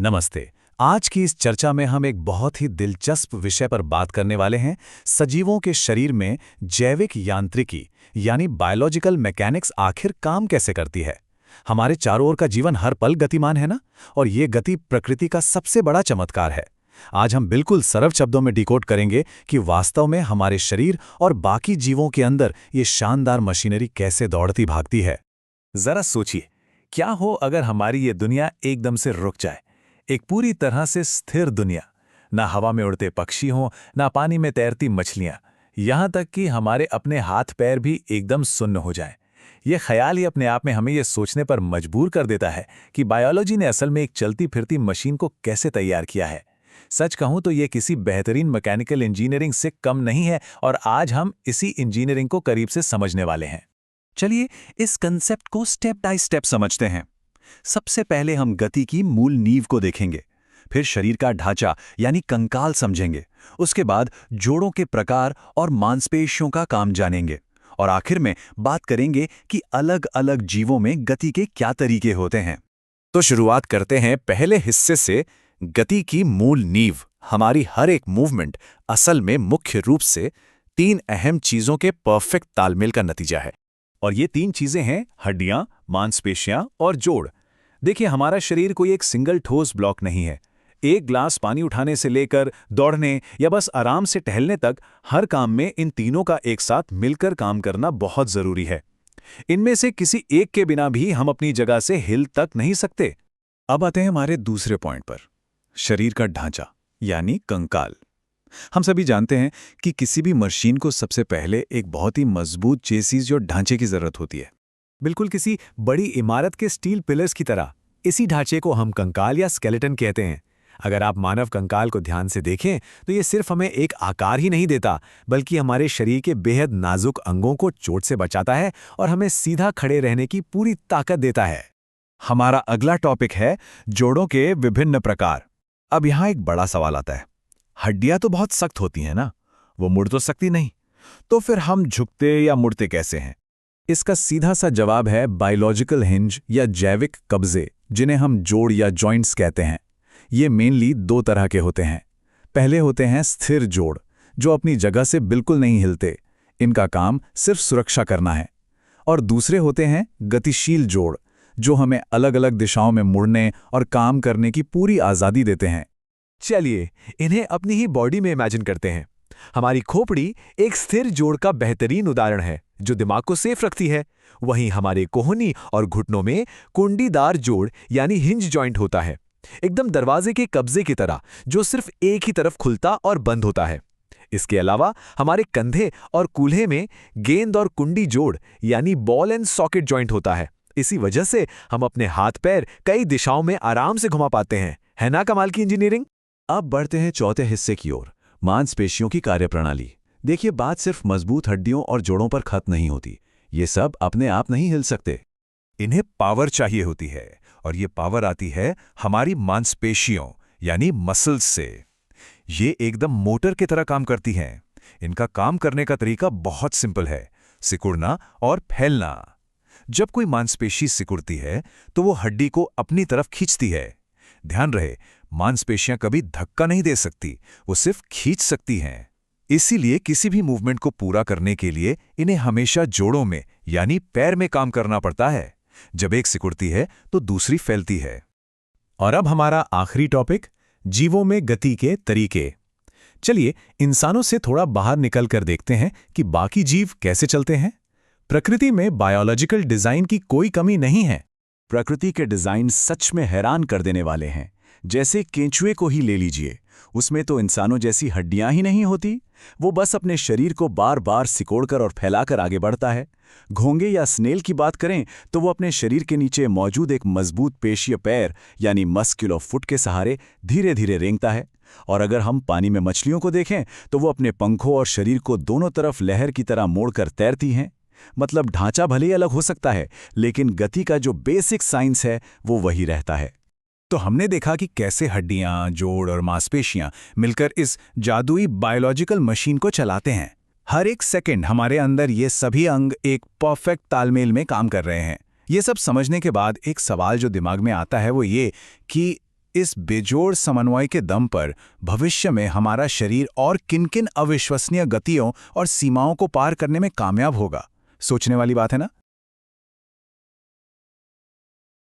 नमस्ते। आज की इस चर्चा में हम एक बहुत ही दिलचस्प विषय पर बात करने वाले हैं। सजीवों के शरीर में जैविक यांत्रिकी यानी बायोलॉजिकल मैकेनिक्स आखिर काम कैसे करती है। हमारे चारों ओर का जीवन हर पल गतिमान है ना, और ये गति प्रकृति का सबसे बड़ा चमत्कार है। आज हम बिल्कुल सरल शब्दों में डिकोड करेंगे कि वास्तव में हमारे शरीर और बाकी जीवों के अंदर ये शानदार मशीनरी कैसे दौड़ती भागती है। जरा सोचिए, क्या हो अगर हमारी ये दुनिया एकदम से रुक जाए। एक पूरी तरह से स्थिर दुनिया, ना हवा में उड़ते पक्षी हों, ना पानी में तैरती मछलियां, यहां तक कि हमारे अपने हाथ पैर भी एकदम सुन्न हो जाएं। ये ख्याल ही अपने आप में हमें ये सोचने पर मजबूर कर देता है कि बायोलॉजी ने असल में एक चलती फिरती मशीन को कैसे तैयार किया है। सच कहूं तो ये किसी बेहतरीन मैकेनिकल इंजीनियरिंग से कम नहीं है, और आज हम इसी इंजीनियरिंग को करीब से समझने वाले हैं। चलिए इस कंसेप्ट को स्टेप बाय स्टेप समझते हैं। सबसे पहले हम गति की मूल नींव को देखेंगे, फिर शरीर का ढांचा यानी कंकाल समझेंगे, उसके बाद जोड़ों के प्रकार और मांसपेशियों का काम जानेंगे, और आखिर में बात करेंगे कि अलग अलग जीवों में गति के क्या तरीके होते हैं। तो शुरुआत करते हैं पहले हिस्से से, गति की मूल नींव। हमारी हर एक मूवमेंट असल में मुख्य रूप से तीन अहम चीजों के परफेक्ट तालमेल का नतीजा है, और ये तीन चीजें हैं हड्डियां, मांसपेशियां और जोड़। देखिए, हमारा शरीर कोई एक सिंगल ठोस ब्लॉक नहीं है। एक ग्लास पानी उठाने से लेकर दौड़ने या बस आराम से टहलने तक, हर काम में इन तीनों का एक साथ मिलकर काम करना बहुत जरूरी है। इनमें से किसी एक के बिना भी हम अपनी जगह से हिल तक नहीं सकते। अब आते हैं हमारे दूसरे पॉइंट पर, शरीर का ढांचा यानी कंकाल। हम सभी जानते हैं कि किसी भी मशीन को सबसे पहले एक बहुत ही मजबूत चेसिस और ढांचे की जरूरत होती है, बिल्कुल किसी बड़ी इमारत के स्टील पिलर्स की तरह। इसी ढांचे को हम कंकाल या स्केलेटन कहते हैं। अगर आप मानव कंकाल को ध्यान से देखें तो ये सिर्फ हमें एक आकार ही नहीं देता, बल्कि हमारे शरीर के बेहद नाजुक अंगों को चोट से बचाता है और हमें सीधा खड़े रहने की पूरी ताकत देता है। हमारा अगला टॉपिक है जोड़ों के विभिन्न प्रकार। अब यहाँ एक बड़ा सवाल आता है, हड्डियां तो बहुत सख्त होती हैं ना, वो मुड़ तो सकती नहीं, तो फिर हम झुकते या मुड़ते कैसे हैं? इसका सीधा सा जवाब है बायोलॉजिकल हिंज या जैविक कब्जे, जिन्हें हम जोड़ या जॉइंट्स कहते हैं। ये मेनली दो तरह के होते हैं। पहले होते हैं स्थिर जोड़, जो अपनी जगह से बिल्कुल नहीं हिलते, इनका काम सिर्फ सुरक्षा करना है। और दूसरे होते हैं गतिशील जोड़, जो हमें अलग अलग दिशाओं में मुड़ने और काम करने की पूरी आज़ादी देते हैं। चलिए इन्हें अपनी ही बॉडी में इमेजिन करते हैं। हमारी खोपड़ी एक स्थिर जोड़ का बेहतरीन उदाहरण है, जो दिमाग को सेफ रखती है। वहीं हमारे कोहनी और घुटनों में कुंडीदार जोड़ यानी हिंज जॉइंट होता है, एकदम दरवाजे के कब्जे की तरह, जो सिर्फ एक ही तरफ खुलता और बंद होता है। इसके अलावा हमारे कंधे और कूल्हे में गेंद और कुंडी जोड़ यानी बॉल एंड सॉकेट जॉइंट होता है। इसी वजह से हम अपने हाथ पैर कई दिशाओं में आराम से घुमा पाते हैं। है ना कमाल की इंजीनियरिंग। अब बढ़ते हैं चौथे हिस्से की ओर, मांसपेशियों की कार्यप्रणाली। देखिए, बात सिर्फ मजबूत हड्डियों और जोड़ों पर खत्म नहीं होती। ये सब अपने आप नहीं हिल सकते, इन्हें पावर चाहिए होती है, और ये पावर आती है हमारी मांसपेशियों यानी मसल्स से। ये एकदम मोटर की तरह काम करती हैं। इनका काम करने का तरीका बहुत सिंपल है, सिकुड़ना और फैलना। जब कोई मांसपेशी सिकुड़ती है तो वो हड्डी को अपनी तरफ खींचती है। ध्यान रहे, मांसपेशियां कभी धक्का नहीं दे सकती, वो सिर्फ खींच सकती हैं। इसीलिए किसी भी मूवमेंट को पूरा करने के लिए इन्हें हमेशा जोड़ों में यानी पैर में काम करना पड़ता है। जब एक सिकुड़ती है तो दूसरी फैलती है। और अब हमारा आखिरी टॉपिक, जीवों में गति के तरीके। चलिए इंसानों से थोड़ा बाहर निकल कर देखते हैं कि बाकी जीव कैसे चलते हैं। प्रकृति में बायोलॉजिकल डिजाइन की कोई कमी नहीं है। प्रकृति के डिजाइन सच में हैरान कर देने वाले हैं। जैसे केंचुए को ही ले लीजिए, उसमें तो इंसानों जैसी हड्डियां ही नहीं होती, वो बस अपने शरीर को बार बार सिकोड़कर और फैलाकर आगे बढ़ता है। घोंगे या स्नेल की बात करें तो वो अपने शरीर के नीचे मौजूद एक मजबूत पेशीय पैर यानी मस्क्यूलर फुट के सहारे धीरे धीरे रेंगता है। और अगर हम पानी में मछलियों को देखें तो वो अपने पंखों और शरीर को दोनों तरफ लहर की तरह मोड़कर तैरती हैं। मतलब ढांचा भले ही अलग हो सकता है, लेकिन गति का जो बेसिक साइंस है वो वही रहता है। तो हमने देखा कि कैसे हड्डियां, जोड़ और मांसपेशियां मिलकर इस जादुई बायोलॉजिकल मशीन को चलाते हैं। हर एक सेकंड हमारे अंदर ये सभी अंग एक परफेक्ट तालमेल में काम कर रहे हैं। ये सब समझने के बाद एक सवाल जो दिमाग में आता है वो ये कि इस बेजोड़ समन्वय के दम पर भविष्य में हमारा शरीर और किन-किन अविश्वसनीय गतियों और सीमाओं को पार करने में कामयाब होगा। सोचने वाली बात है ना?